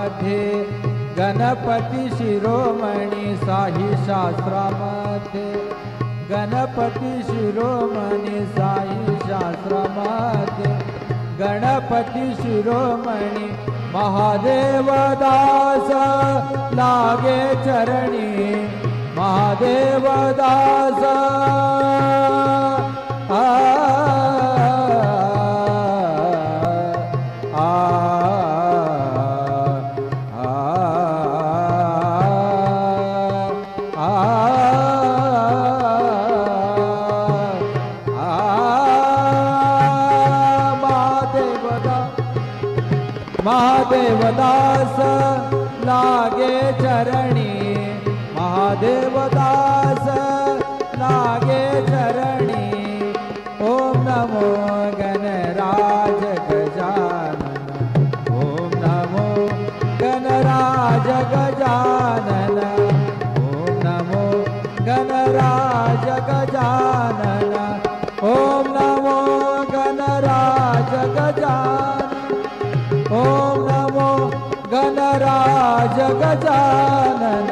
शास्त्रामध्ये गणपती शिरोमणी साई शास्त्रामध्ये गणपती शिरोमणी साई शास्त्रामध्ये गणपती शिरोमणी महादेव दास लागे चरणी महादेव दास महादेव दास लागे चरणी महादेव दास लागे चरणी ओम नमो गणराज गजानन ओम नमो गणराज गजानन ओम नमो गणराज गजानन ओम नमो गणराज गजानन ओम नमो गणराज गजानन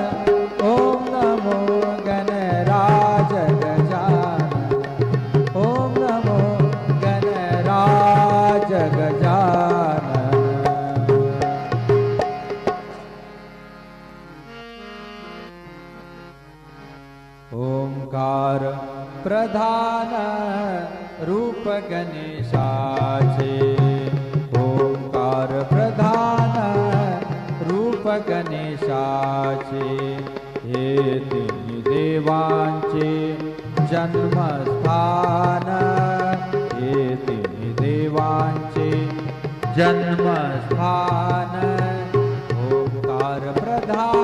ओम नमो गणराज गजानन ओम नमो गणराज गजानन। ओंकार प्रधान रूप गणेशाचे ओंकार प्रधान रूप गणेशाचे हे तिन्ही देवांचे जन्मस्थान हे तिन्ही देवांचे जन्मस्थान ओंकार प्रधान